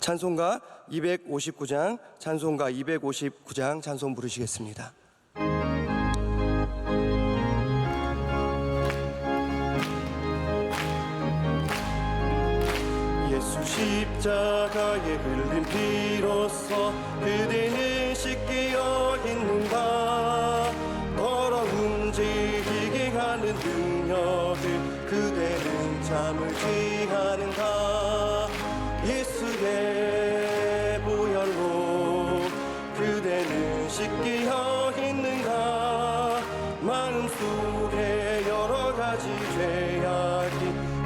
찬송가 259장, 찬송가 259장 찬송 부르시겠습니다. 예수 십자가에 흘린 피로써 그대는 씻기어 있는가. 걸어 움직이게 하는 능력을 그대는 잠을 취하는가. 예수의 보혈로 그대는 씻기어 있는가. 마음속에 여러 가지 죄악이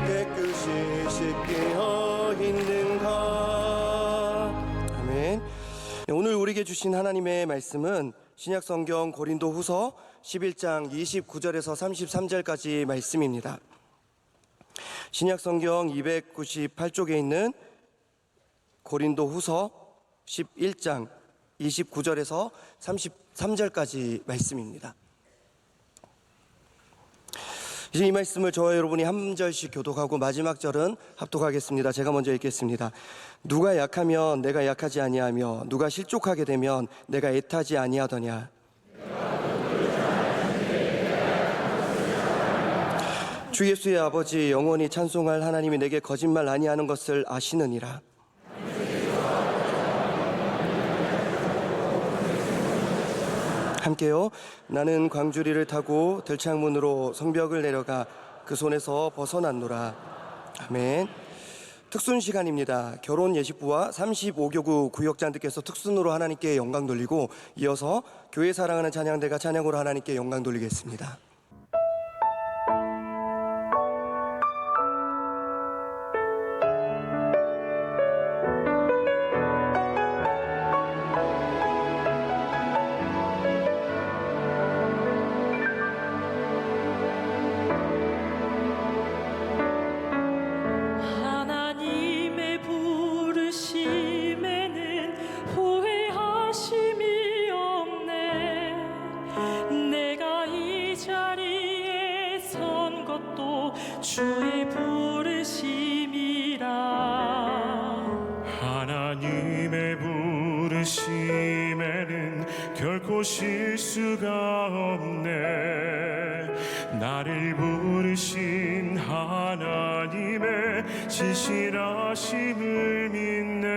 깨끗이 씻기어 있는가. 아멘. 오늘 우리에게 주신 하나님의 말씀은 신약성경 고린도후서 11장 29절에서 33절까지 말씀입니다. 신약성경 298쪽에 있는 고린도후서 11장 29절에서 33절까지 말씀입니다. 이제 이 말씀을 저와 여러분이 한 절씩 교독하고 마지막 절은 합독하겠습니다. 제가 먼저 읽겠습니다. 누가 약하면 내가 약하지 아니하며 누가 실족하게 되면 내가 애타지 아니하더냐. 주 예수의 아버지 영원히 찬송할 하나님이 내게 거짓말 아니하는 것을 아시느니라. 함께요. 나는 광주리를 타고 들창문으로 성벽을 내려가 그 손에서 벗어났노라. 아멘. 특순 시간입니다. 결혼 예식부와 35교구 구역장들께서 특순으로 하나님께 영광 돌리고 이어서 교회 사랑하는 찬양대가 찬양으로 하나님께 영광 돌리겠습니다. 주의 부르심이라. 하나님의 부르심에는 결코 실수가 없네. 나를 부르신 하나님의 진실하심을 믿네.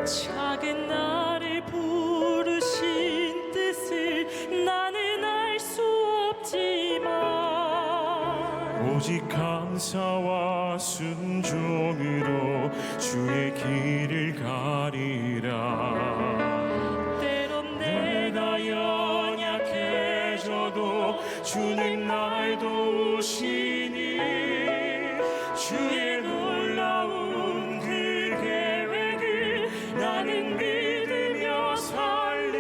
작은 나를 부르신 뜻을 나는 알 수 없지만 오직 감사와 순종으로 주의 길을 가리라. 때론 내가 연약해져도 주는 날 도우시니 주의 놀라운 그 계획을 나는 믿으며 살리.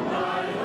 날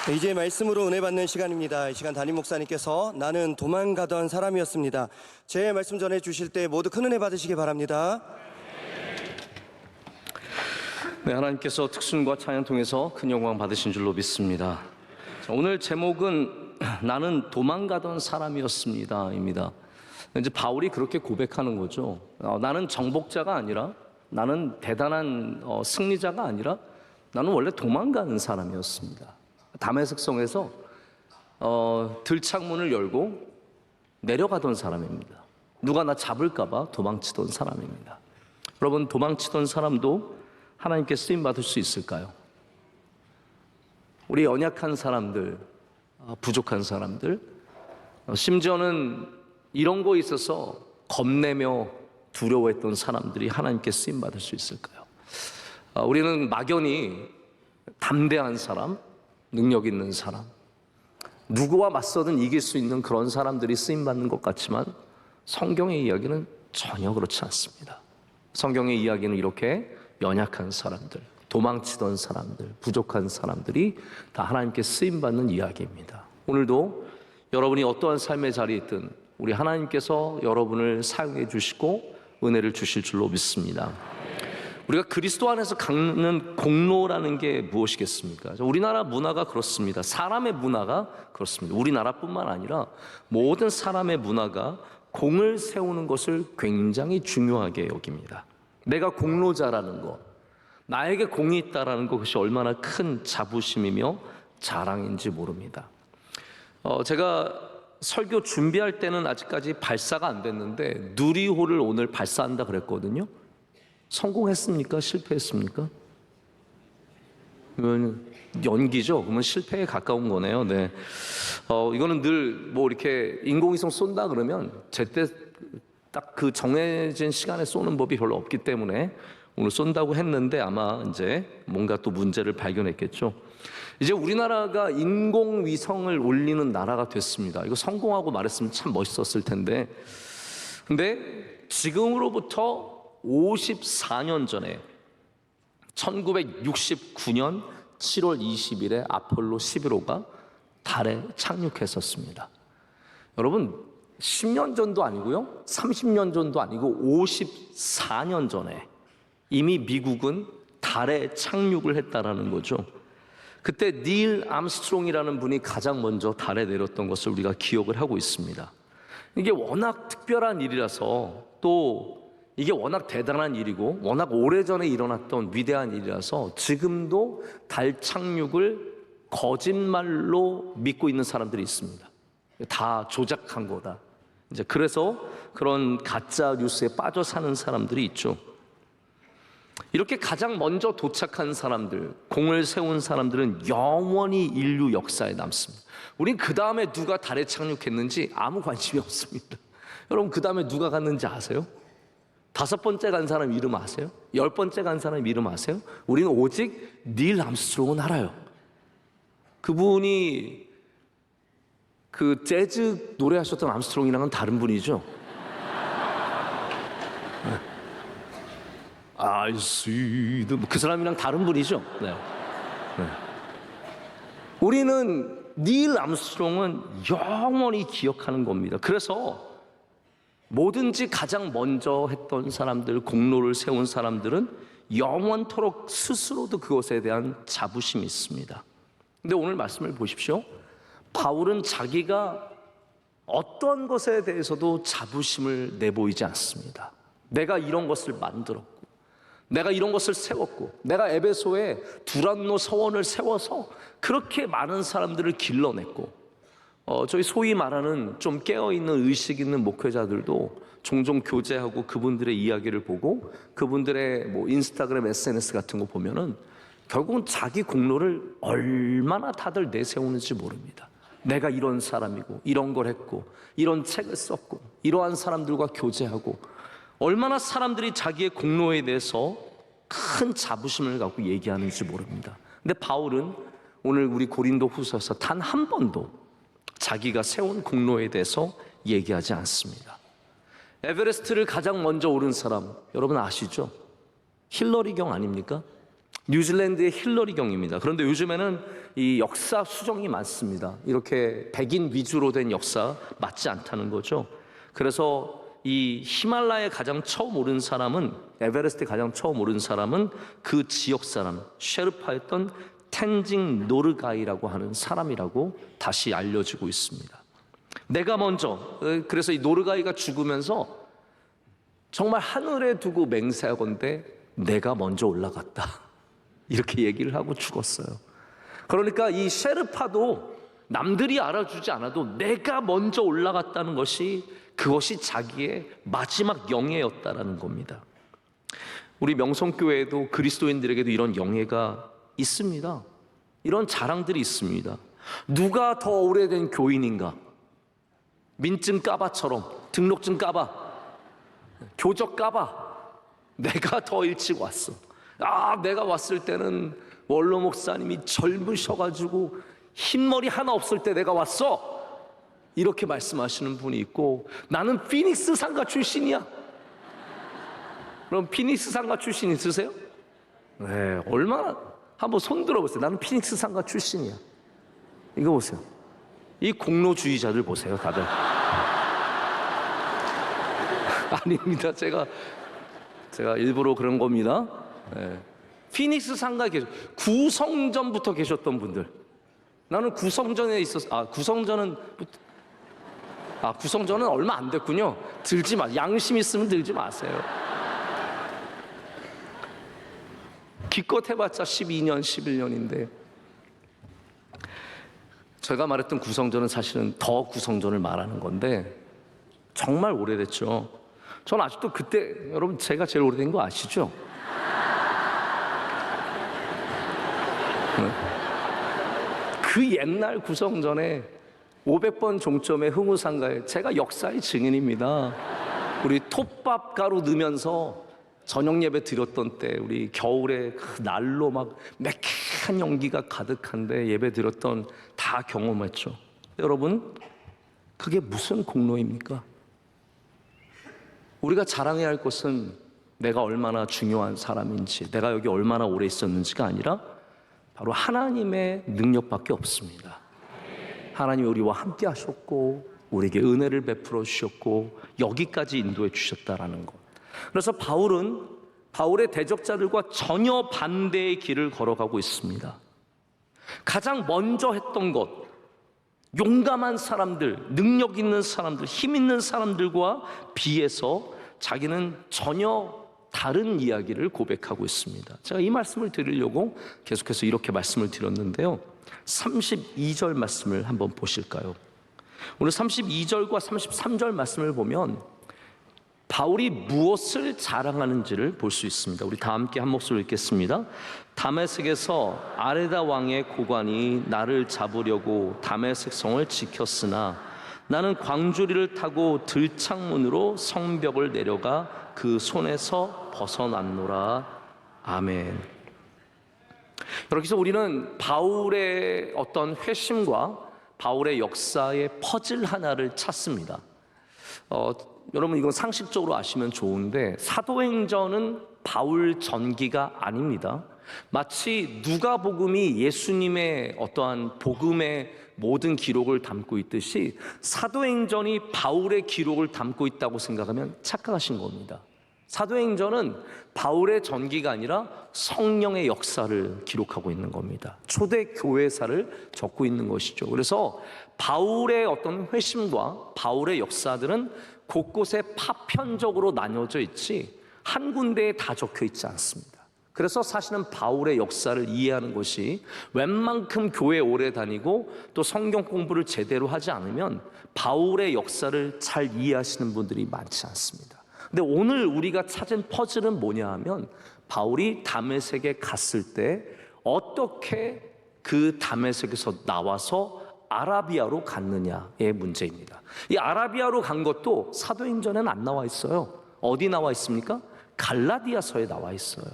네, 이제 말씀으로 은혜 받는 시간입니다. 이 시간 담임 목사님께서 나는 도망가던 사람이었습니다. 제 말씀 전해 주실 때 모두 큰 은혜 받으시기 바랍니다. 네, 하나님께서 특순과 찬양 통해서 큰 영광 받으신 줄로 믿습니다. 자, 오늘 제목은 나는 도망가던 사람이었습니다입니다. 이제 바울이 그렇게 고백하는 거죠. 나는 정복자가 아니라, 나는 대단한 승리자가 아니라, 나는 원래 도망가는 사람이었습니다. 다메섹성에서 들창문을 열고 내려가던 사람입니다. 누가 나 잡을까봐 도망치던 사람입니다. 여러분, 도망치던 사람도 하나님께 쓰임 받을 수 있을까요? 우리 연약한 사람들, 부족한 사람들, 심지어는 이런 거에 있어서 겁내며 두려워했던 사람들이 하나님께 쓰임 받을 수 있을까요? 우리는 막연히 담대한 사람, 능력 있는 사람, 누구와 맞서든 이길 수 있는 그런 사람들이 쓰임 받는 것 같지만 성경의 이야기는 전혀 그렇지 않습니다. 성경의 이야기는 이렇게 연약한 사람들, 도망치던 사람들, 부족한 사람들이 다 하나님께 쓰임받는 이야기입니다. 오늘도 여러분이 어떠한 삶의 자리에 있든 우리 하나님께서 여러분을 사용해 주시고 은혜를 주실 줄로 믿습니다. 우리가 그리스도 안에서 갖는 공로라는 게 무엇이겠습니까? 우리나라 문화가 그렇습니다. 사람의 문화가 그렇습니다. 우리나라뿐만 아니라 모든 사람의 문화가 공을 세우는 것을 굉장히 중요하게 여깁니다. 내가 공로자라는 것, 나에게 공이 있다라는 것이 얼마나 큰 자부심이며 자랑인지 모릅니다. 제가 설교 준비할 때는 아직까지 발사가 안 됐는데 누리호를 오늘 발사한다 그랬거든요. 성공했습니까? 실패했습니까? 이건 연기죠. 그러면 실패에 가까운 거네요. 네. 이거는 늘 뭐 이렇게 인공위성 쏜다 그러면 제때 딱 그 정해진 시간에 쏘는 법이 별로 없기 때문에 오늘 쏜다고 했는데 아마 이제 뭔가 또 문제를 발견했겠죠. 이제 우리나라가 인공위성을 올리는 나라가 됐습니다. 이거 성공하고 말했으면 참 멋있었을 텐데, 근데 지금으로부터 54년 전에 1969년 7월 20일에 아폴로 11호가 달에 착륙했었습니다. 여러분, 10년 전도 아니고요, 30년 전도 아니고 54년 전에 이미 미국은 달에 착륙을 했다라는 거죠. 그때 닐 암스트롱이라는 분이 가장 먼저 달에 내렸던 것을 우리가 기억을 하고 있습니다. 이게 워낙 특별한 일이라서, 또 이게 워낙 대단한 일이고 워낙 오래전에 일어났던 위대한 일이라서 지금도 달 착륙을 거짓말로 믿고 있는 사람들이 있습니다. 다 조작한 거다. 이제 그래서 그런 가짜 뉴스에 빠져 사는 사람들이 있죠. 이렇게 가장 먼저 도착한 사람들, 공을 세운 사람들은 영원히 인류 역사에 남습니다. 우린 그 다음에 누가 달에 착륙했는지 아무 관심이 없습니다. 여러분, 그 다음에 누가 갔는지 아세요? 5번째 간 사람 이름 아세요? 10번째 간 사람 이름 아세요? 우리는 오직 닐 암스트롱은 알아요. 그분이 그 재즈 노래하셨던 암스트롱이랑은 다른 분이죠. I see the... 그 사람이랑 다른 분이죠. 네. 네. 우리는 닐 암스트롱은 영원히 기억하는 겁니다. 그래서 뭐든지 가장 먼저 했던 사람들, 공로를 세운 사람들은 영원토록 스스로도 그것에 대한 자부심이 있습니다. 근데 오늘 말씀을 보십시오. 바울은 자기가 어떤 것에 대해서도 자부심을 내보이지 않습니다. 내가 이런 것을 만들었고, 내가 이런 것을 세웠고, 내가 에베소에 두란노 서원을 세워서 그렇게 많은 사람들을 길러냈고, 저희 소위 말하는 좀 깨어있는 의식 있는 목회자들도 종종 교제하고 그분들의 이야기를 보고 그분들의 뭐 인스타그램 SNS 같은 거 보면은 결국은 자기 공로를 얼마나 다들 내세우는지 모릅니다. 내가 이런 사람이고 이런 걸 했고 이런 책을 썼고 이러한 사람들과 교제하고, 얼마나 사람들이 자기의 공로에 대해서 큰 자부심을 갖고 얘기하는지 모릅니다. 근데 바울은 오늘 우리 고린도 후서에서 단 한 번도 자기가 세운 공로에 대해서 얘기하지 않습니다. 에베레스트를 가장 먼저 오른 사람 여러분 아시죠? 힐러리 경 아닙니까? 뉴질랜드의 힐러리 경입니다. 그런데 요즘에는 이 역사 수정이 많습니다. 이렇게 백인 위주로 된 역사 맞지 않다는 거죠. 그래서 이 히말라야에 가장 처음 오른 사람은, 에베레스트에 가장 처음 오른 사람은 그 지역 사람, 셰르파였던 텐징 노르가이라고 하는 사람이라고 다시 알려지고 있습니다. 내가 먼저, 그래서 이 노르가이가 죽으면서 정말 하늘에 두고 맹세하건대 내가 먼저 올라갔다, 이렇게 얘기를 하고 죽었어요. 그러니까 이 셰르파도 남들이 알아주지 않아도 내가 먼저 올라갔다는 것이, 그것이 자기의 마지막 영예였다라는 겁니다. 우리 명성교회에도 그리스도인들에게도 이런 영예가 있습니다. 이런 자랑들이 있습니다. 누가 더 오래된 교인인가? 민증 까바처럼, 등록증 까바, 교적 까바, 내가 더 일찍 왔어. 내가 왔을 때는 원로 목사님이 젊으셔가지고 흰머리 하나 없을 때 내가 왔어, 이렇게 말씀하시는 분이 있고, 나는 피닉스 상가 출신이야. 그럼 피닉스 상가 출신 있으세요? 네, 얼마나, 한번 손 들어보세요. 나는 피닉스 상가 출신이야. 이거 보세요. 이 공로주의자들 보세요, 다들. 아닙니다. 제가 일부러 그런 겁니다. 네. 피닉스 상가에 구성전부터 계셨던 분들. 나는 구성전에 있었어. 구성전은 얼마 안 됐군요. 들지 마. 양심 있으면 들지 마세요. 기껏 해봤자 12년, 11년인데. 제가 말했던 구성전은 사실은 더 구성전을 말하는 건데 정말 오래됐죠. 저는 아직도 그때, 여러분 제가 제일 오래된 거 아시죠? 그 옛날 구성전에 500번 종점의 흥우상가에 제가 역사의 증인입니다. 우리 톱밥 가루 넣으면서 저녁 예배 드렸던 때, 우리 겨울에 그 날로 막 매캐한 연기가 가득한데 예배 드렸던 다 경험했죠. 여러분, 그게 무슨 공로입니까? 우리가 자랑해야 할 것은 내가 얼마나 중요한 사람인지, 내가 여기 얼마나 오래 있었는지가 아니라 바로 하나님의 능력밖에 없습니다. 하나님이 우리와 함께 하셨고 우리에게 은혜를 베풀어 주셨고 여기까지 인도해 주셨다라는 것. 그래서 바울의 대적자들과 전혀 반대의 길을 걸어가고 있습니다. 가장 먼저 했던 것, 용감한 사람들, 능력 있는 사람들, 힘 있는 사람들과 비해서 자기는 전혀 다른 이야기를 고백하고 있습니다. 제가 이 말씀을 드리려고 계속해서 이렇게 말씀을 드렸는데요. 32절 말씀을 한번 보실까요? 오늘 32절과 33절 말씀을 보면 바울이 무엇을 자랑하는지를 볼 수 있습니다. 우리 다 함께 한 목소리 읽겠습니다. 다메섹에서 아레다 왕의 고관이 나를 잡으려고 다메섹 성을 지켰으나 나는 광주리를 타고 들창문으로 성벽을 내려가 그 손에서 벗어났노라. 아멘. 여기서 우리는 바울의 어떤 회심과 바울의 역사의 퍼즐 하나를 찾습니다. 여러분 이건 상식적으로 아시면 좋은데 사도행전은 바울 전기가 아닙니다. 마치 누가복음이 예수님의 어떠한 복음의 모든 기록을 담고 있듯이 사도행전이 바울의 기록을 담고 있다고 생각하면 착각하신 겁니다. 사도행전은 바울의 전기가 아니라 성령의 역사를 기록하고 있는 겁니다. 초대 교회사를 적고 있는 것이죠. 그래서 바울의 어떤 회심과 바울의 역사들은 곳곳에 파편적으로 나뉘어져 있지 한 군데에 다 적혀 있지 않습니다. 그래서 사실은 바울의 역사를 이해하는 것이 웬만큼 교회에 오래 다니고 또 성경 공부를 제대로 하지 않으면 바울의 역사를 잘 이해하시는 분들이 많지 않습니다. 근데 오늘 우리가 찾은 퍼즐은 뭐냐 하면 바울이 다메섹에 갔을 때 어떻게 그 다메섹에서 나와서 아라비아로 갔느냐의 문제입니다. 이 아라비아로 간 것도 사도행전에는 안 나와 있어요. 어디 나와 있습니까? 갈라디아서에 나와 있어요.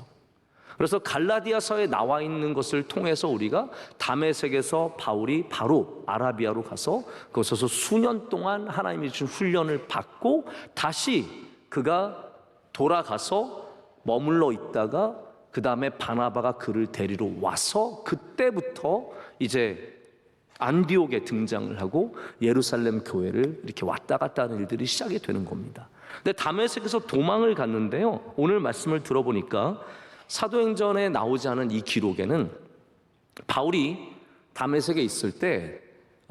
그래서 갈라디아서에 나와 있는 것을 통해서 우리가 다메섹에서 바울이 바로 아라비아로 가서 그곳에서 수년 동안 하나님이 주신 훈련을 받고 다시 그가 돌아가서 머물러 있다가 그 다음에 바나바가 그를 데리러 와서 그때부터 이제 안디옥에 등장을 하고 예루살렘 교회를 이렇게 왔다 갔다 하는 일들이 시작이 되는 겁니다. 근데 다메섹에서 도망을 갔는데요, 오늘 말씀을 들어보니까 사도행전에 나오지 않은 이 기록에는 바울이 다메섹에 있을 때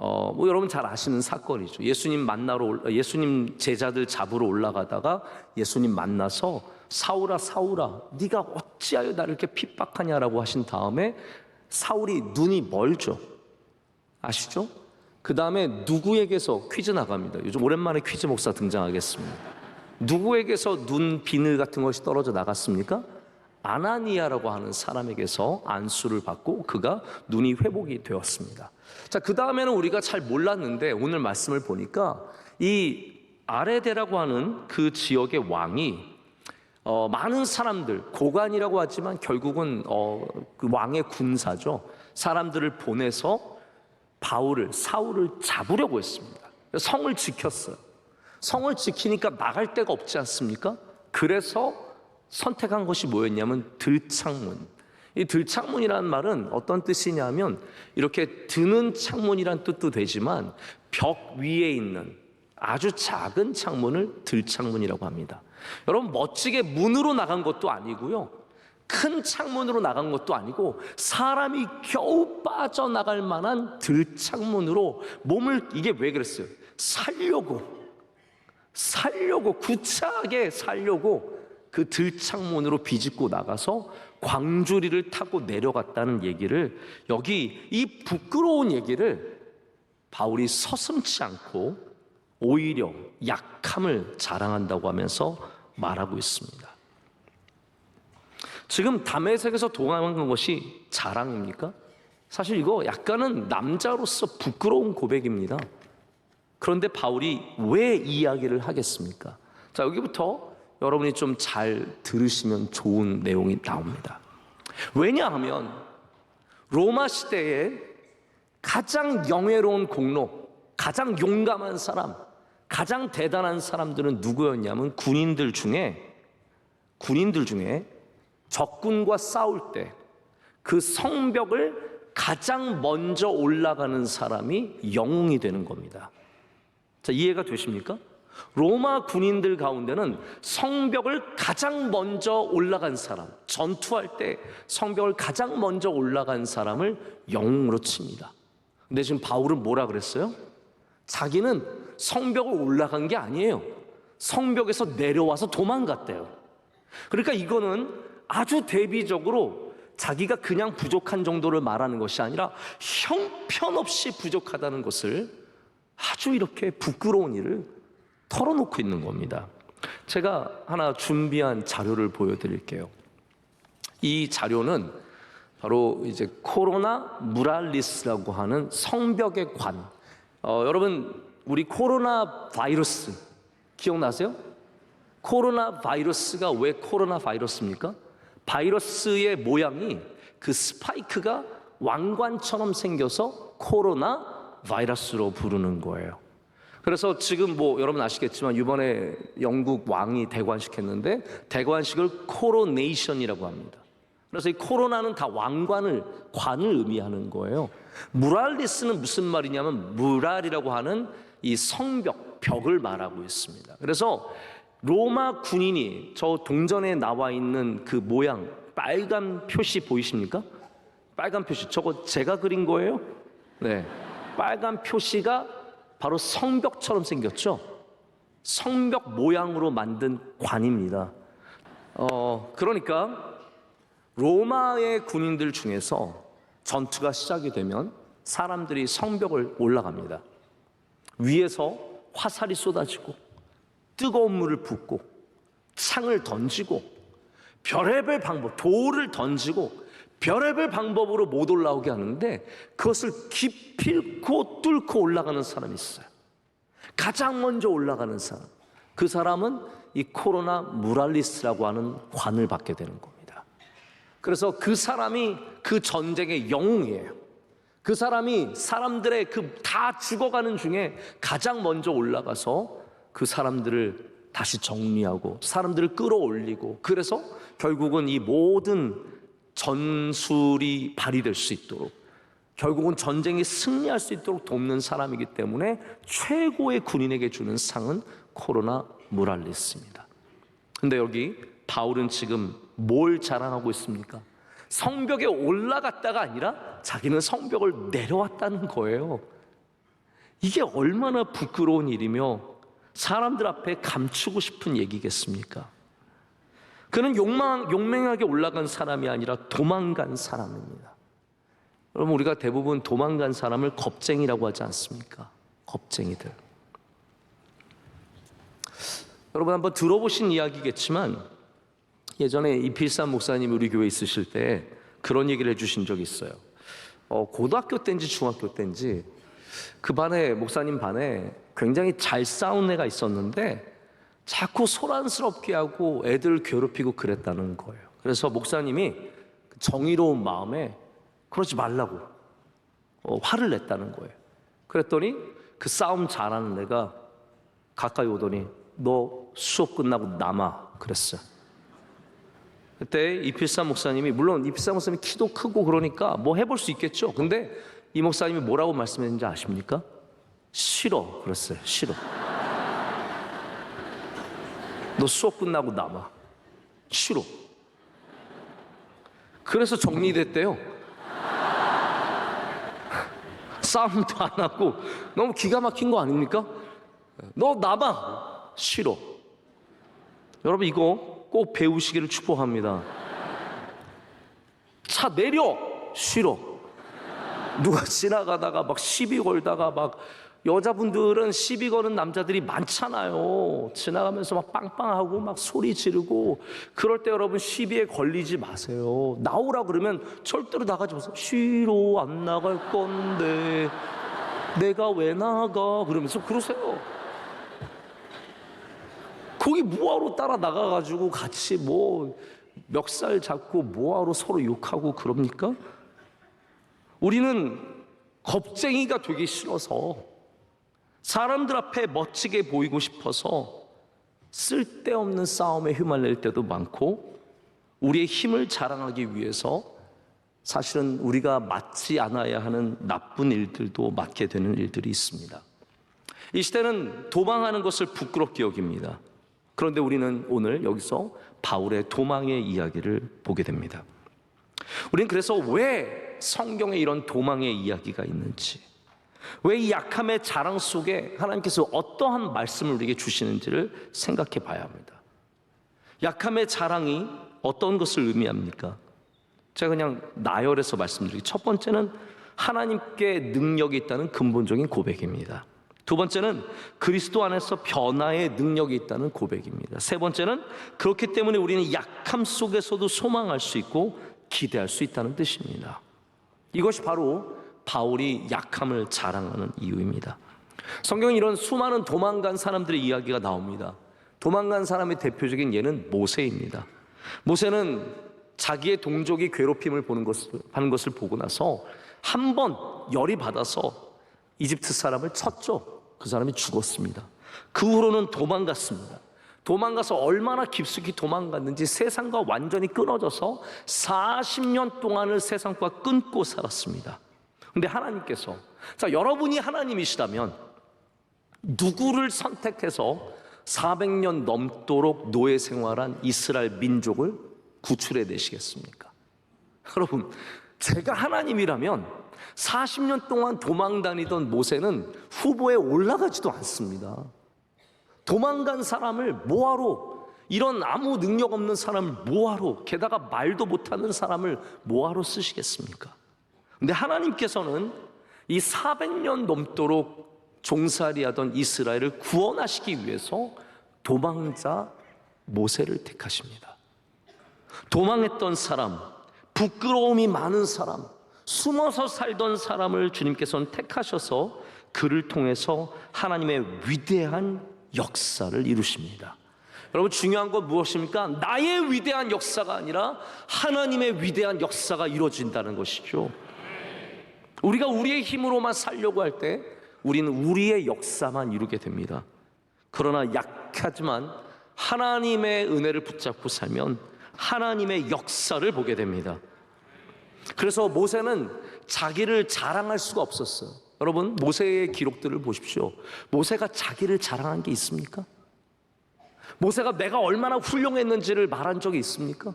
뭐 여러분 잘 아시는 사건이죠. 예수님 제자들 잡으러 올라가다가 예수님 만나서 사울아 사울아 네가 어찌하여 나를 이렇게 핍박하냐라고 하신 다음에 사울이 눈이 멀죠. 아시죠? 그 다음에 누구에게서 퀴즈 나갑니다. 요즘 오랜만에 퀴즈 목사 등장하겠습니다. 누구에게서 눈 비늘 같은 것이 떨어져 나갔습니까? 아나니아라고 하는 사람에게서 안수를 받고 그가 눈이 회복이 되었습니다. 자, 그 다음에는 우리가 잘 몰랐는데 오늘 말씀을 보니까 이 아레데라고 하는 그 지역의 왕이 많은 사람들, 고관이라고 하지만 결국은 그 왕의 군사죠. 사람들을 보내서 사울을 잡으려고 했습니다. 성을 지켰어요. 성을 지키니까 나갈 데가 없지 않습니까? 그래서 선택한 것이 뭐였냐면 들창문. 이 들창문이라는 말은 어떤 뜻이냐면 이렇게 드는 창문이란 뜻도 되지만 벽 위에 있는 아주 작은 창문을 들창문이라고 합니다. 여러분, 멋지게 문으로 나간 것도 아니고요, 큰 창문으로 나간 것도 아니고 사람이 겨우 빠져나갈 만한 들창문으로 몸을, 이게 왜 그랬어요? 살려고 구차하게 살려고 그 들창문으로 비집고 나가서 광주리를 타고 내려갔다는 얘기를, 여기 이 부끄러운 얘기를 바울이 서슴지 않고 오히려 약함을 자랑한다고 하면서 말하고 있습니다. 지금 다메섹에서 도망한 것이 자랑입니까? 사실 이거 약간은 남자로서 부끄러운 고백입니다. 그런데 바울이 왜 이 이야기를 하겠습니까? 자, 여기부터 여러분이 좀 잘 들으시면 좋은 내용이 나옵니다. 왜냐하면 로마 시대에 가장 영예로운 공로, 가장 용감한 사람, 가장 대단한 사람들은 누구였냐면 군인들 중에 적군과 싸울 때 그 성벽을 가장 먼저 올라가는 사람이 영웅이 되는 겁니다. 자, 이해가 되십니까? 로마 군인들 가운데는 성벽을 가장 먼저 올라간 사람, 전투할 때 성벽을 가장 먼저 올라간 사람을 영웅으로 칩니다. 근데 지금 바울은 뭐라 그랬어요? 자기는 성벽을 올라간 게 아니에요. 성벽에서 내려와서 도망갔대요. 그러니까 이거는 아주 대비적으로 자기가 그냥 부족한 정도를 말하는 것이 아니라 형편없이 부족하다는 것을, 아주 이렇게 부끄러운 일을 털어놓고 있는 겁니다. 제가 하나 준비한 자료를 보여드릴게요. 이 자료는 바로 이제 코로나 무랄리스라고 하는 성벽의 관. 여러분, 우리 코로나 바이러스 기억나세요? 코로나 바이러스가 왜 코로나 바이러스입니까? 바이러스의 모양이 그 스파이크가 왕관처럼 생겨서 코로나 바이러스로 부르는 거예요. 그래서 지금 뭐 여러분 아시겠지만 이번에 영국 왕이 대관식했는데 대관식을 코로네이션이라고 합니다. 그래서 이 코로나는 다 관을 의미하는 거예요. 무랄리스는 무슨 말이냐면 무랄이라고 하는 이 성벽, 벽을 말하고 있습니다. 그래서 로마 군인이 저 동전에 나와 있는 그 모양, 빨간 표시 보이십니까? 빨간 표시, 저거 제가 그린 거예요? 네, 빨간 표시가 바로 성벽처럼 생겼죠? 성벽 모양으로 만든 관입니다. 그러니까 로마의 군인들 중에서 전투가 시작이 되면 사람들이 성벽을 올라갑니다. 위에서 화살이 쏟아지고 뜨거운 물을 붓고 창을 던지고 별의별 방법, 돌을 던지고 별의별 방법으로 못 올라오게 하는데 그것을 기필코 뚫고 올라가는 사람이 있어요. 가장 먼저 올라가는 사람, 그 사람은 이 코로나 무랄리스라고 하는 관을 받게 되는 겁니다. 그래서 그 사람이 그 전쟁의 영웅이에요. 그 사람이 사람들의 그 다 죽어가는 중에 가장 먼저 올라가서 그 사람들을 다시 정리하고 사람들을 끌어올리고, 그래서 결국은 이 모든 전술이 발휘될 수 있도록, 결국은 전쟁에 승리할 수 있도록 돕는 사람이기 때문에 최고의 군인에게 주는 상은 코로나 모랄레스입니다. 근데 여기 바울은 지금 뭘 자랑하고 있습니까? 성벽에 올라갔다가 아니라 자기는 성벽을 내려왔다는 거예요. 이게 얼마나 부끄러운 일이며 사람들 앞에 감추고 싶은 얘기겠습니까? 그는 용맹하게 올라간 사람이 아니라 도망간 사람입니다. 여러분, 우리가 대부분 도망간 사람을 겁쟁이라고 하지 않습니까? 겁쟁이들. 여러분, 한번 들어보신 이야기겠지만 예전에 이필삼 목사님이 우리 교회에 있으실 때 그런 얘기를 해주신 적이 있어요. 고등학교 때인지 중학교 때인지 그 반에, 목사님 반에 굉장히 잘 싸운 애가 있었는데 자꾸 소란스럽게 하고 애들 괴롭히고 그랬다는 거예요. 그래서 목사님이 정의로운 마음에 그러지 말라고 화를 냈다는 거예요. 그랬더니 그 싸움 잘하는 애가 가까이 오더니 너 수업 끝나고 남아 그랬어요. 그때 이필삼 목사님이, 물론 이필삼 목사님이 키도 크고 그러니까 뭐 해볼 수 있겠죠. 근데 이 목사님이 뭐라고 말씀했는지 아십니까? 싫어 그랬어요. 싫어. 너 수업 끝나고 남아. 싫어. 그래서 정리됐대요. 싸움도 안 하고. 너무 기가 막힌 거 아닙니까? 너 남아. 싫어. 여러분, 이거 꼭 배우시기를 축복합니다. 차 내려. 싫어. 누가 지나가다가 막 시비 걸다가, 막 여자분들은 시비 거는 남자들이 많잖아요. 지나가면서 막 빵빵하고 막 소리 지르고, 그럴 때 여러분 시비에 걸리지 마세요. 나오라 그러면 절대로 나가지 마세요. 싫어, 안 나갈 건데 내가 왜 나가 그러면서 그러세요. 거기 뭐하러 따라 나가가지고 같이 뭐 멱살 잡고 뭐하러 서로 욕하고 그럽니까? 우리는 겁쟁이가 되기 싫어서, 사람들 앞에 멋지게 보이고 싶어서 쓸데없는 싸움에 휘말릴 때도 많고, 우리의 힘을 자랑하기 위해서 사실은 우리가 맡지 않아야 하는 나쁜 일들도 맡게 되는 일들이 있습니다. 이 시대는 도망하는 것을 부끄럽게 여깁니다. 그런데 우리는 오늘 여기서 바울의 도망의 이야기를 보게 됩니다. 우리는 그래서 왜 성경에 이런 도망의 이야기가 있는지, 왜 이 약함의 자랑 속에 하나님께서 어떠한 말씀을 우리에게 주시는지를 생각해 봐야 합니다. 약함의 자랑이 어떤 것을 의미합니까? 제가 그냥 나열해서 말씀드리기. 첫 번째는 하나님께 능력이 있다는 근본적인 고백입니다. 두 번째는 그리스도 안에서 변화의 능력이 있다는 고백입니다. 세 번째는 그렇기 때문에 우리는 약함 속에서도 소망할 수 있고 기대할 수 있다는 뜻입니다. 이것이 바로 바울이 약함을 자랑하는 이유입니다. 성경에 이런 수많은 도망간 사람들의 이야기가 나옵니다. 도망간 사람의 대표적인 예는 모세입니다. 모세는 자기의 동족이 괴롭힘을 하는 것을 보고 나서 한 번 열이 받아서 이집트 사람을 쳤죠. 그 사람이 죽었습니다. 그 후로는 도망갔습니다. 도망가서 얼마나 깊숙이 도망갔는지 세상과 완전히 끊어져서 40년 동안을 세상과 끊고 살았습니다. 그런데 하나님께서, 자, 여러분이 하나님이시라면 누구를 선택해서 400년 넘도록 노예 생활한 이스라엘 민족을 구출해 내시겠습니까? 여러분, 제가 하나님이라면 40년 동안 도망 다니던 모세는 후보에 올라가지도 않습니다. 도망간 사람을 뭐하러, 이런 아무 능력 없는 사람을 뭐하러, 게다가 말도 못하는 사람을 뭐하러 쓰시겠습니까? 근데 하나님께서는 이 400년 넘도록 종살이하던 이스라엘을 구원하시기 위해서 도망자 모세를 택하십니다. 도망했던 사람, 부끄러움이 많은 사람, 숨어서 살던 사람을 주님께서는 택하셔서 그를 통해서 하나님의 위대한 역사를 이루십니다. 여러분, 중요한 건 무엇입니까? 나의 위대한 역사가 아니라 하나님의 위대한 역사가 이루어진다는 것이죠. 우리가 우리의 힘으로만 살려고 할 때 우리는 우리의 역사만 이루게 됩니다. 그러나 약하지만 하나님의 은혜를 붙잡고 살면 하나님의 역사를 보게 됩니다. 그래서 모세는 자기를 자랑할 수가 없었어요. 여러분, 모세의 기록들을 보십시오. 모세가 자기를 자랑한 게 있습니까? 모세가 내가 얼마나 훌륭했는지를 말한 적이 있습니까?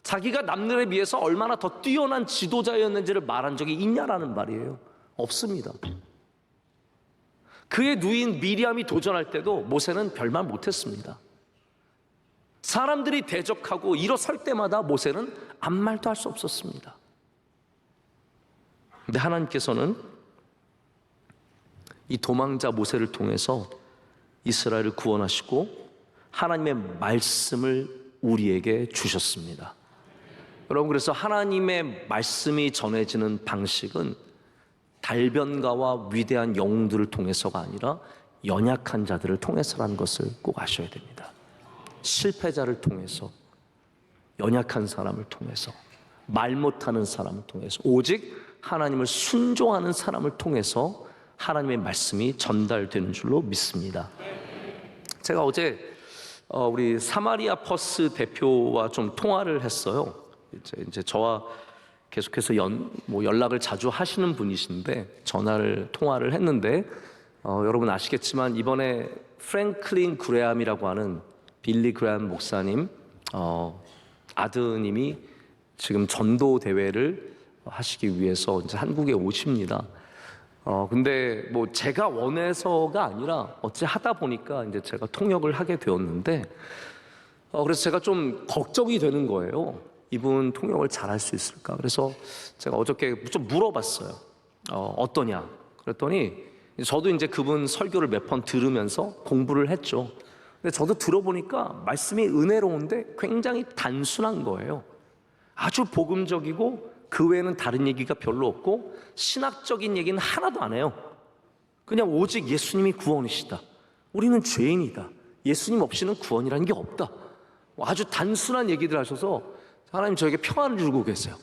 자기가 남들에 비해서 얼마나 더 뛰어난 지도자였는지를 말한 적이 있냐라는 말이에요. 없습니다. 그의 누인 미리암이 도전할 때도 모세는 별말 못했습니다. 사람들이 대적하고 일어설 때마다 모세는 아무 말도 할 수 없었습니다. 근데 하나님께서는 이 도망자 모세를 통해서 이스라엘을 구원하시고 하나님의 말씀을 우리에게 주셨습니다. 여러분, 그래서 하나님의 말씀이 전해지는 방식은 달변가와 위대한 영웅들을 통해서가 아니라 연약한 자들을 통해서라는 것을 꼭 아셔야 됩니다. 실패자를 통해서, 연약한 사람을 통해서, 말 못하는 사람을 통해서, 오직 하나님을 순종하는 사람을 통해서 하나님의 말씀이 전달되는 줄로 믿습니다. 제가 어제 우리 사마리아 퍼스 대표와 좀 통화를 했어요. 이제 저와 계속해서 연락을 자주 하시는 분이신데 통화를 했는데 여러분 아시겠지만 이번에 프랭클린 그레함이라고 하는 빌리 그레함 목사님 아드님이 지금 전도 대회를 하시기 위해서 이제 한국에 오십니다. 근데 뭐 제가 원해서가 아니라 어찌 하다 보니까 이제 제가 통역을 하게 되었는데 그래서 제가 좀 걱정이 되는 거예요. 이분 통역을 잘할 수 있을까? 그래서 제가 어저께 좀 물어봤어요. 어떠냐? 그랬더니 저도 이제 그분 설교를 몇 번 들으면서 공부를 했죠. 근데 저도 들어보니까 말씀이 은혜로운데 굉장히 단순한 거예요. 아주 복음적이고 그 외에는 다른 얘기가 별로 없고 신학적인 얘기는 하나도 안 해요. 그냥 오직 예수님이 구원이시다. 우리는 죄인이다. 예수님 없이는 구원이라는 게 없다. 아주 단순한 얘기들 하셔서 하나님 저에게 평안을 주고 계세요.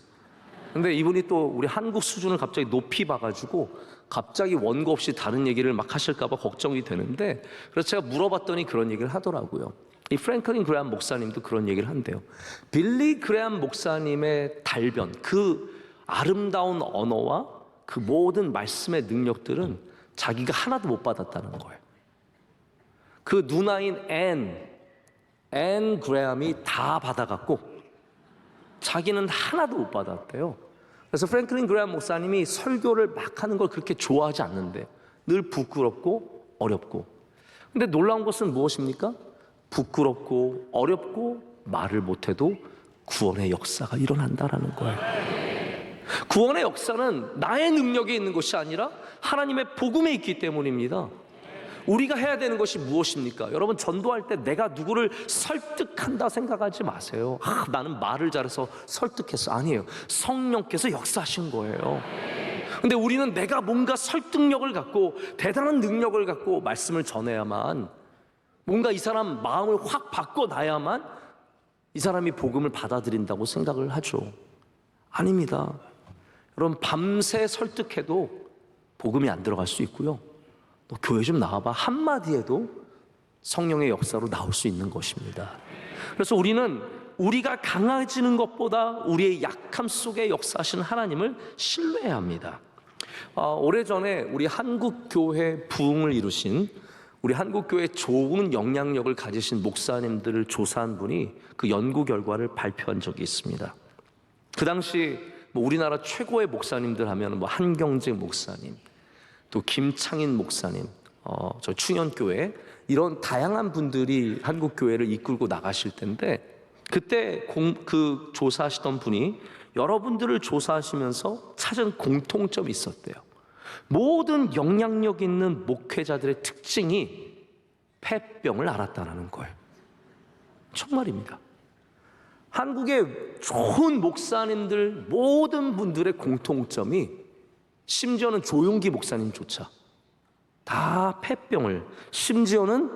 근데 이분이 또 우리 한국 수준을 갑자기 높이 봐가지고 갑자기 원고 없이 다른 얘기를 막 하실까봐 걱정이 되는데, 그래서 제가 물어봤더니 그런 얘기를 하더라고요. 이 프랭클린 그레함 목사님도 그런 얘기를 한대요. 빌리 그레함 목사님의 달변, 그 아름다운 언어와 그 모든 말씀의 능력들은 자기가 하나도 못 받았다는 거예요. 그 누나인 앤 그레함이 다 받아갔고 자기는 하나도 못 받았대요. 그래서 프랭클린 그레함 목사님이 설교를 막 하는 걸 그렇게 좋아하지 않는데 늘 부끄럽고 어렵고, 근데 놀라운 것은 무엇입니까? 부끄럽고 어렵고 말을 못해도 구원의 역사가 일어난다라는 거예요. 구원의 역사는 나의 능력에 있는 것이 아니라 하나님의 복음에 있기 때문입니다. 우리가 해야 되는 것이 무엇입니까? 여러분, 전도할 때 내가 누구를 설득한다 생각하지 마세요. 나는 말을 잘해서 설득했어. 아니에요. 성령께서 역사하신 거예요. 근데 우리는 내가 뭔가 설득력을 갖고 대단한 능력을 갖고 말씀을 전해야만, 뭔가 이 사람 마음을 확 바꿔놔야만 이 사람이 복음을 받아들인다고 생각을 하죠. 아닙니다. 여러분, 밤새 설득해도 복음이 안 들어갈 수 있고요. 너 교회 좀 나와봐 한마디에도 성령의 역사로 나올 수 있는 것입니다. 그래서 우리는 우리가 강해지는 것보다 우리의 약함 속에 역사하시는 하나님을 신뢰해야 합니다. 오래전에 우리 한국교회 부흥을 이루신, 우리 한국교회 좋은 영향력을 가지신 목사님들을 조사한 분이 그 연구 결과를 발표한 적이 있습니다. 그 당시 우리나라 최고의 목사님들 하면 한경직 목사님, 또 김창인 목사님, 저 충현교회, 이런 다양한 분들이 한국교회를 이끌고 나가실 텐데, 그때 그 조사하시던 분이 여러분들을 조사하시면서 찾은 공통점이 있었대요. 모든 영향력 있는 목회자들의 특징이 폐병을 앓았다는 거예요. 정말입니다. 한국의 좋은 목사님들 모든 분들의 공통점이, 심지어는 조용기 목사님조차 다 폐병을, 심지어는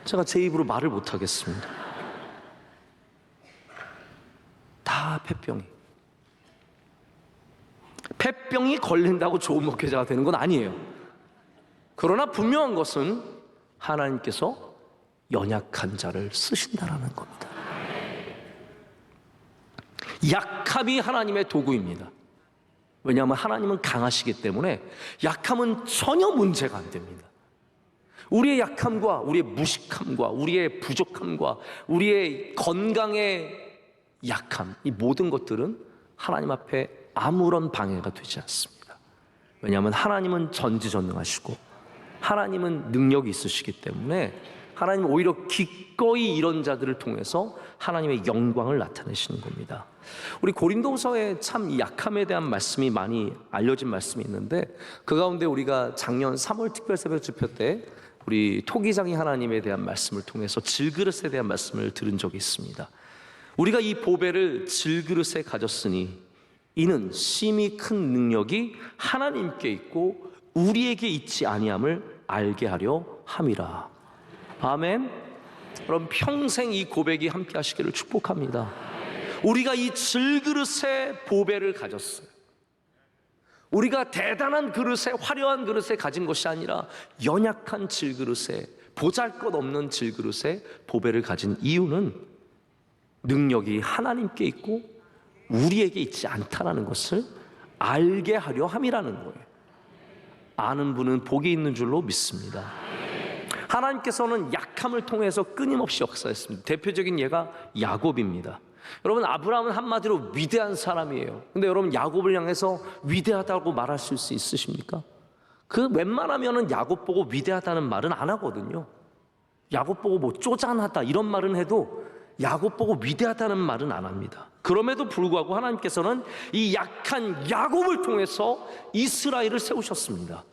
제가 제 입으로 말을 못하겠습니다. 다 폐병이 걸린다고 좋은 목회자가 되는 건 아니에요. 그러나 분명한 것은 하나님께서 연약한 자를 쓰신다라는 겁니다. 약함이 하나님의 도구입니다. 왜냐하면 하나님은 강하시기 때문에 약함은 전혀 문제가 안 됩니다. 우리의 약함과 우리의 무식함과 우리의 부족함과 우리의 건강의 약함, 이 모든 것들은 하나님 앞에 아무런 방해가 되지 않습니다. 왜냐하면 하나님은 전지전능하시고 하나님은 능력이 있으시기 때문에 하나님은 오히려 기꺼이 이런 자들을 통해서 하나님의 영광을 나타내시는 겁니다. 우리 고린도후서에 참 약함에 대한 말씀이 많이 알려진 말씀이 있는데, 그 가운데 우리가 작년 3월 특별새벽 집회 때 우리 토기장이 하나님에 대한 말씀을 통해서 질그릇에 대한 말씀을 들은 적이 있습니다. 우리가 이 보배를 질그릇에 가졌으니 이는 심히 큰 능력이 하나님께 있고 우리에게 있지 아니함을 알게 하려 함이라. 아멘. 그럼 평생 이 고백이 함께 하시기를 축복합니다. 우리가 이 질그릇의 보배를 가졌어요. 우리가 대단한 그릇에, 화려한 그릇에 가진 것이 아니라 연약한 질그릇에, 보잘것없는 질그릇에 보배를 가진 이유는 능력이 하나님께 있고 우리에게 있지 않다라는 것을 알게 하려 함이라는 거예요. 아는 분은 복이 있는 줄로 믿습니다. 하나님께서는 약함을 통해서 끊임없이 역사했습니다. 대표적인 예가 야곱입니다. 여러분, 아브라함은 한마디로 위대한 사람이에요. 근데 여러분, 야곱을 향해서 위대하다고 말할 수 있으십니까? 그 웬만하면은 야곱 보고 위대하다는 말은 안 하거든요. 야곱 보고 뭐 쪼잔하다 이런 말은 해도 야곱 보고 위대하다는 말은 안 합니다. 그럼에도 불구하고 하나님께서는 이 약한 야곱을 통해서 이스라엘을 세우셨습니다.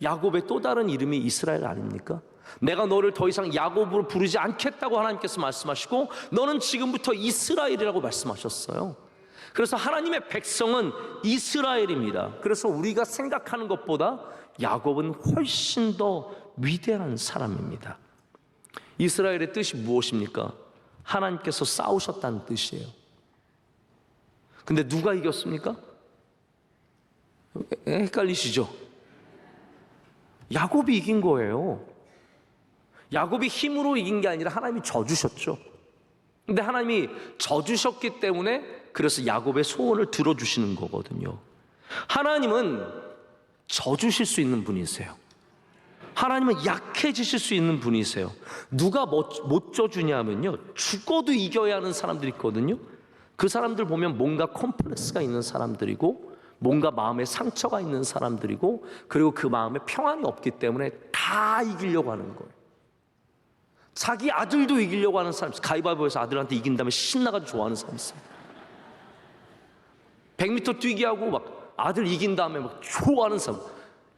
야곱의 또 다른 이름이 이스라엘 아닙니까? 내가 너를 더 이상 야곱으로 부르지 않겠다고 하나님께서 말씀하시고 너는 지금부터 이스라엘이라고 말씀하셨어요. 그래서 하나님의 백성은 이스라엘입니다. 그래서 우리가 생각하는 것보다 야곱은 훨씬 더 위대한 사람입니다. 이스라엘의 뜻이 무엇입니까? 하나님께서 싸우셨다는 뜻이에요. 근데 누가 이겼습니까? 헷갈리시죠? 야곱이 이긴 거예요. 야곱이 힘으로 이긴 게 아니라 하나님이 져주셨죠. 근데 하나님이 져주셨기 때문에 그래서 야곱의 소원을 들어주시는 거거든요. 하나님은 져주실 수 있는 분이세요. 하나님은 약해지실 수 있는 분이세요. 누가 못 져주냐면요, 죽어도 이겨야 하는 사람들이 있거든요. 그 사람들 보면 뭔가 콤플렉스가 있는 사람들이고 뭔가 마음에 상처가 있는 사람들이고 그리고 그 마음에 평안이 없기 때문에 다 이기려고 하는 거예요. 자기 아들도 이기려고 하는 사람, 가위바위보에서 아들한테 이긴 다음에 신나가지고 좋아하는 사람 있어요. 100m 뛰기 하고 막 아들 이긴 다음에 막 좋아하는 사람.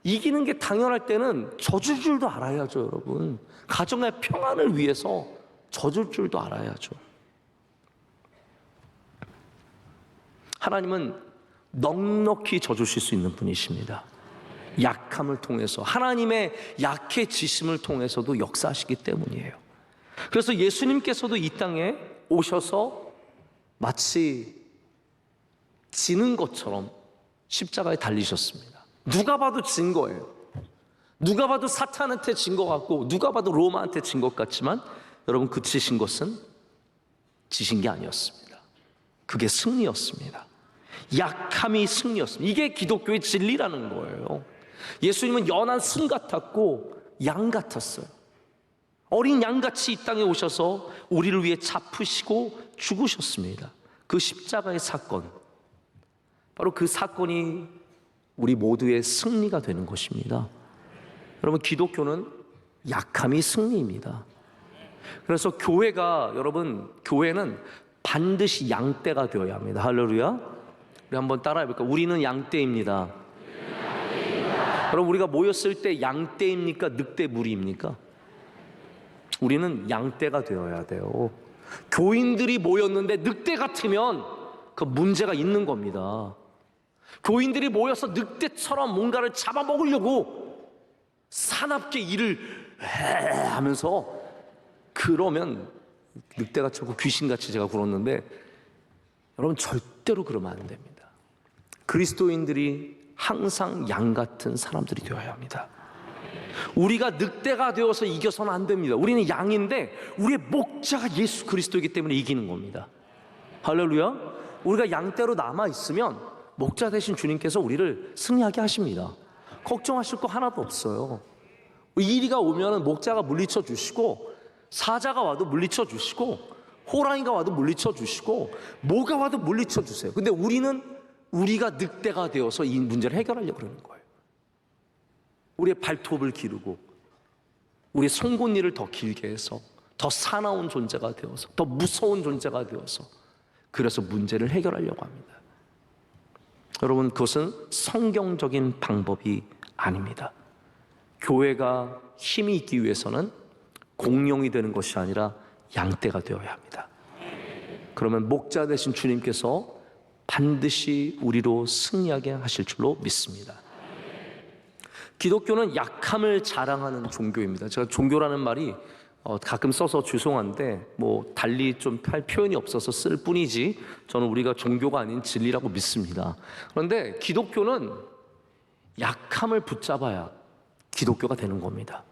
이기는 게 당연할 때는 져줄 줄도 알아야죠, 여러분. 가정의 평안을 위해서 져줄 줄도 알아야죠. 하나님은 넉넉히 져주실 수 있는 분이십니다. 약함을 통해서, 하나님의 약해지심을 통해서도 역사하시기 때문이에요. 그래서 예수님께서도 이 땅에 오셔서 마치 지는 것처럼 십자가에 달리셨습니다. 누가 봐도 진 거예요. 누가 봐도 사탄한테 진 것 같고 누가 봐도 로마한테 진 것 같지만 여러분, 그 지신 것은 지신 게 아니었습니다. 그게 승리였습니다. 약함이 승리였습니다. 이게 기독교의 진리라는 거예요. 예수님은 연한 승 같았고 양 같았어요. 어린 양같이 이 땅에 오셔서 우리를 위해 잡히시고 죽으셨습니다. 그 십자가의 사건, 바로 그 사건이 우리 모두의 승리가 되는 것입니다. 여러분, 기독교는 약함이 승리입니다. 그래서 여러분, 교회는 반드시 양떼가 되어야 합니다. 할렐루야. 우리 한번 따라해볼까요? 우리는 양떼입니다. 여러분, 우리가 모였을 때 양떼입니까? 늑대 무리입니까? 우리는 양떼가 되어야 돼요. 교인들이 모였는데 늑대 같으면 그 문제가 있는 겁니다. 교인들이 모여서 늑대처럼 뭔가를 잡아먹으려고 사납게 일을 하면서 그러면 늑대같이 하고 귀신같이 제가 굴었는데, 여러분, 절대로 그러면 안 됩니다. 그리스도인들이 항상 양 같은 사람들이 되어야 합니다. 우리가 늑대가 되어서 이겨서는 안 됩니다. 우리는 양인데 우리의 목자가 예수 그리스도이기 때문에 이기는 겁니다. 할렐루야. 우리가 양떼로 남아 있으면 목자 되신 주님께서 우리를 승리하게 하십니다. 걱정하실 거 하나도 없어요. 이리가 오면은 목자가 물리쳐 주시고, 사자가 와도 물리쳐 주시고, 호랑이가 와도 물리쳐 주시고, 뭐가 와도 물리쳐 주세요. 근데 우리가 늑대가 되어서 이 문제를 해결하려고 그러는 거예요. 우리의 발톱을 기르고 우리의 송곳니를 더 길게 해서 더 사나운 존재가 되어서 더 무서운 존재가 되어서 그래서 문제를 해결하려고 합니다. 여러분, 그것은 성경적인 방법이 아닙니다. 교회가 힘이 있기 위해서는 공룡이 되는 것이 아니라 양떼가 되어야 합니다. 그러면 목자 되신 주님께서 반드시 우리로 승리하게 하실 줄로 믿습니다. 기독교는 약함을 자랑하는 종교입니다. 제가 종교라는 말이 가끔 써서 죄송한데 달리 좀 할 표현이 없어서 쓸 뿐이지 저는 우리가 종교가 아닌 진리라고 믿습니다. 그런데 기독교는 약함을 붙잡아야 기독교가 되는 겁니다.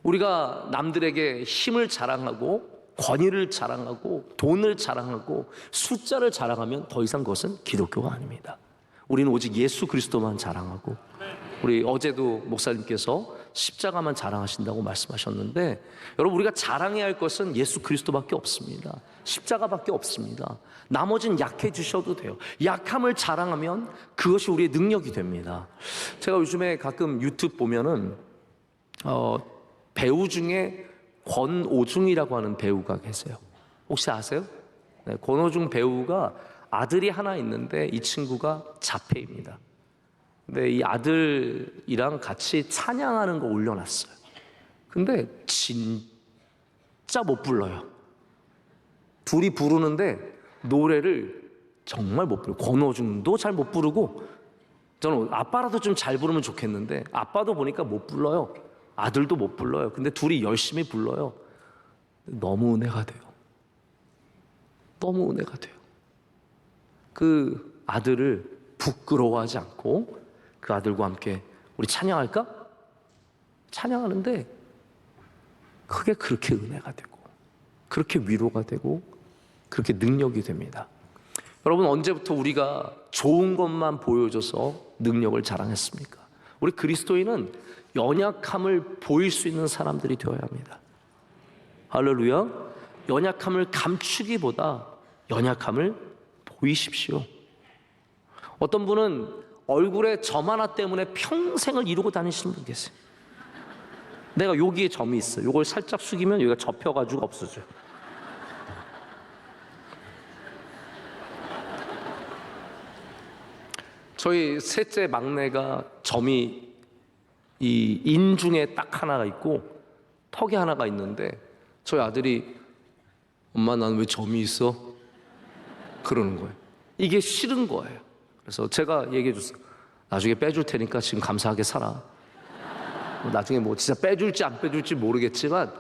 우리가 남들에게 힘을 자랑하고 권위를 자랑하고 돈을 자랑하고 숫자를 자랑하면 더 이상 그것은 기독교가 아닙니다. 우리는 오직 예수 그리스도만 자랑하고, 우리 어제도 목사님께서 십자가만 자랑하신다고 말씀하셨는데, 여러분, 우리가 자랑해야 할 것은 예수 그리스도밖에 없습니다. 십자가밖에 없습니다. 나머지는 약해지셔도 돼요. 약함을 자랑하면 그것이 우리의 능력이 됩니다. 제가 요즘에 가끔 유튜브 보면은 배우 중에 권오중이라고 하는 배우가 계세요. 혹시 아세요? 네, 권오중 배우가 아들이 하나 있는데 이 친구가 자폐입니다. 근데 이 아들이랑 같이 찬양하는 거 올려놨어요. 근데 진짜 못 불러요. 둘이 부르는데 노래를 정말 못 불러요. 권오중도 잘 못 부르고, 저는 아빠라도 좀 잘 부르면 좋겠는데 아빠도 보니까 못 불러요. 아들도 못 불러요. 근데 둘이 열심히 불러요. 너무 은혜가 돼요. 너무 은혜가 돼요. 그 아들을 부끄러워하지 않고 그 아들과 함께 우리 찬양할까? 찬양하는데 그게 그렇게 은혜가 되고 그렇게 위로가 되고 그렇게 능력이 됩니다. 여러분, 언제부터 우리가 좋은 것만 보여줘서 능력을 자랑했습니까? 우리 그리스도인은 연약함을 보일 수 있는 사람들이 되어야 합니다. 할렐루야. 연약함을 감추기보다 연약함을 보이십시오. 어떤 분은 얼굴에 점 하나 때문에 평생을 이루고 다니시는 분 계세요. 내가 여기에 점이 있어. 이걸 살짝 숙이면 여기가 접혀가지고 없어져요. 저희 셋째 막내가 점이 이 인중에 딱 하나가 있고 턱에 하나가 있는데, 저희 아들이 엄마, 난 왜 점이 있어? 그러는 거예요. 이게 싫은 거예요. 그래서 제가 얘기해 줬어요. 나중에 빼줄 테니까 지금 감사하게 살아. 나중에 진짜 빼줄지 안 빼줄지 모르겠지만,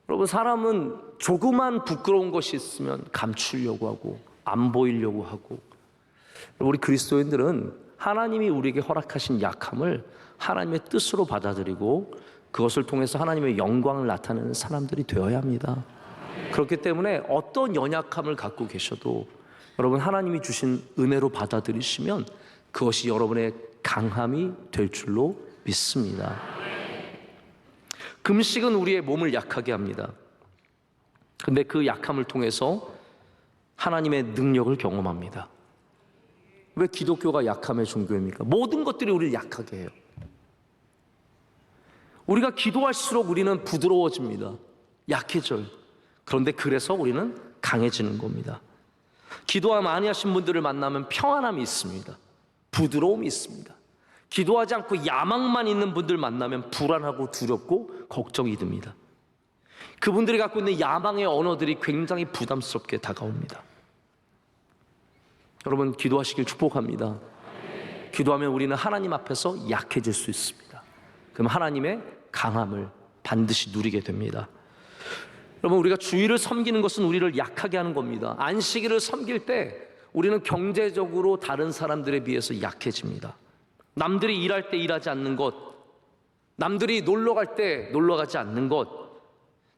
여러분, 사람은 조그만 부끄러운 것이 있으면 감추려고 하고 안 보이려고 하고, 우리 그리스도인들은 하나님이 우리에게 허락하신 약함을 하나님의 뜻으로 받아들이고 그것을 통해서 하나님의 영광을 나타내는 사람들이 되어야 합니다. 그렇기 때문에 어떤 연약함을 갖고 계셔도 여러분, 하나님이 주신 은혜로 받아들이시면 그것이 여러분의 강함이 될 줄로 믿습니다. 금식은 우리의 몸을 약하게 합니다. 근데 그 약함을 통해서 하나님의 능력을 경험합니다. 왜 기독교가 약함의 종교입니까? 모든 것들이 우리를 약하게 해요. 우리가 기도할수록 우리는 부드러워집니다. 약해져요. 그런데 그래서 우리는 강해지는 겁니다. 기도와 많이 하신 분들을 만나면 평안함이 있습니다. 부드러움이 있습니다. 기도하지 않고 야망만 있는 분들 만나면 불안하고 두렵고 걱정이 듭니다. 그분들이 갖고 있는 야망의 언어들이 굉장히 부담스럽게 다가옵니다. 여러분, 기도하시길 축복합니다. 기도하면 우리는 하나님 앞에서 약해질 수 있습니다. 그럼 하나님의 강함을 반드시 누리게 됩니다. 여러분, 우리가 주일을 섬기는 것은 우리를 약하게 하는 겁니다. 안식일을 섬길 때 우리는 경제적으로 다른 사람들에 비해서 약해집니다. 남들이 일할 때 일하지 않는 것, 남들이 놀러 갈 때 놀러 가지 않는 것,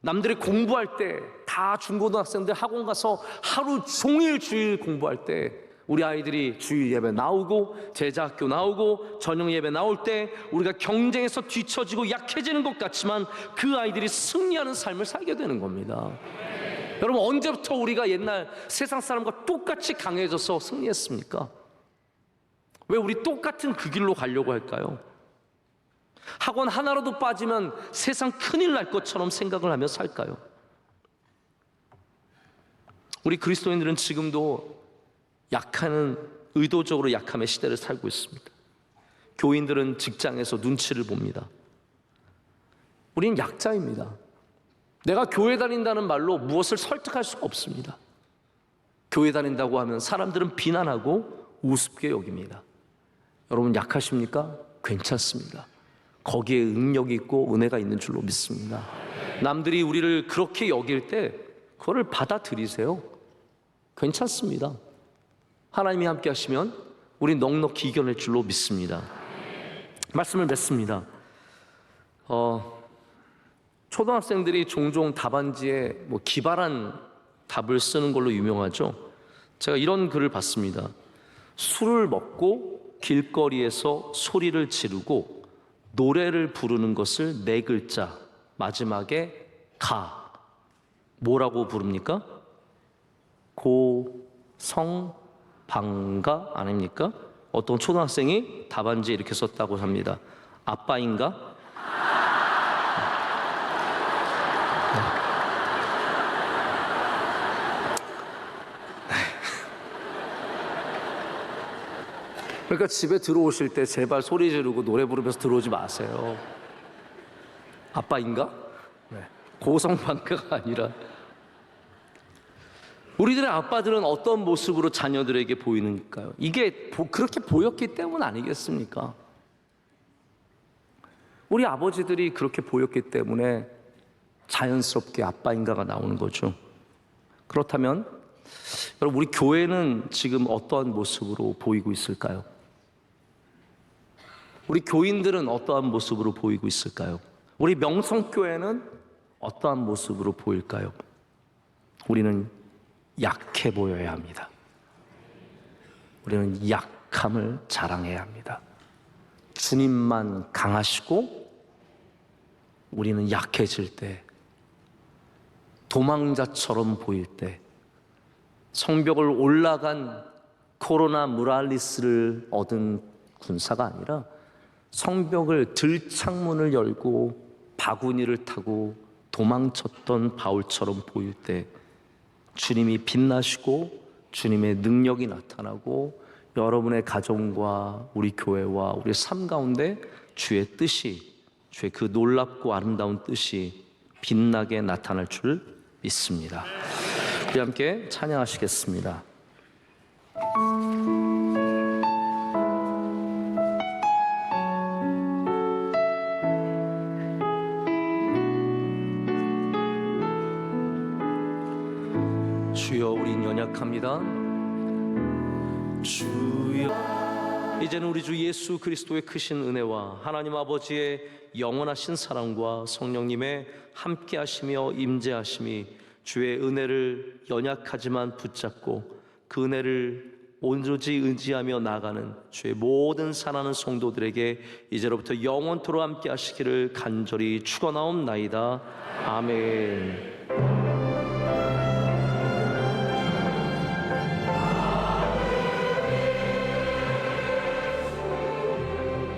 남들이 공부할 때 다 중고등학생들 학원 가서 하루 종일 주일 공부할 때 우리 아이들이 주일 예배 나오고 제자학교 나오고 저녁 예배 나올 때 우리가 경쟁에서 뒤처지고 약해지는 것 같지만 그 아이들이 승리하는 삶을 살게 되는 겁니다. 여러분, 언제부터 우리가 옛날 세상 사람과 똑같이 강해져서 승리했습니까? 왜 우리 똑같은 그 길로 가려고 할까요? 학원 하나라도 빠지면 세상 큰일 날 것처럼 생각을 하며 살까요? 우리 그리스도인들은 지금도 의도적으로 약함의 시대를 살고 있습니다. 교인들은 직장에서 눈치를 봅니다. 우리는 약자입니다. 내가 교회 다닌다는 말로 무엇을 설득할 수가 없습니다. 교회 다닌다고 하면 사람들은 비난하고 우습게 여깁니다. 여러분, 약하십니까? 괜찮습니다. 거기에 능력이 있고 은혜가 있는 줄로 믿습니다. 남들이 우리를 그렇게 여길 때 그거를 받아들이세요. 괜찮습니다. 하나님이 함께 하시면 우리 넉넉히 이겨낼 줄로 믿습니다. 말씀을 맺습니다. 초등학생들이 종종 답안지에 기발한 답을 쓰는 걸로 유명하죠. 제가 이런 글을 봤습니다. 술을 먹고 길거리에서 소리를 지르고 노래를 부르는 것을 4글자 마지막에 가 뭐라고 부릅니까? 고성방가 아닙니까? 어떤 초등학생이 답안지에 이렇게 썼다고 합니다. 아빠인가? 그러니까 집에 들어오실 때 제발 소리 지르고 노래 부르면서 들어오지 마세요. 아빠인가? 네. 고성방가가 아니라. 우리들의 아빠들은 어떤 모습으로 자녀들에게 보이는가요? 이게 그렇게 보였기 때문 아니겠습니까? 우리 아버지들이 그렇게 보였기 때문에 자연스럽게 아빠인가가 나오는 거죠. 그렇다면 여러분, 우리 교회는 지금 어떠한 모습으로 보이고 있을까요? 우리 교인들은 어떠한 모습으로 보이고 있을까요? 우리 명성교회는 어떠한 모습으로 보일까요? 우리는 약해 보여야 합니다. 우리는 약함을 자랑해야 합니다. 주님만 강하시고 우리는 약해질 때, 도망자처럼 보일 때, 성벽을 올라간 코로나 무랄리스를 얻은 군사가 아니라 성벽을 들창문을 열고 바구니를 타고 도망쳤던 바울처럼 보일 때 주님이 빛나시고 주님의 능력이 나타나고 여러분의 가정과 우리 교회와 우리 삶 가운데 주의 뜻이, 주의 그 놀랍고 아름다운 뜻이 빛나게 나타날 줄 믿습니다. 우리 함께 찬양하시겠습니다. 주여, 우린 연약합니다. 주여, 이제는 우리 주 예수 그리스도의 크신 은혜와 하나님 아버지의 영원하신 사랑과 성령님의 함께하시며 임재하심이 주의 은혜를 연약하지만 붙잡고 그 은혜를 오로지 의지하며 나아가는 주의 모든 사랑하는 성도들에게 이제로부터 영원토록 함께하시기를 간절히 축원하옵나이다. 아멘.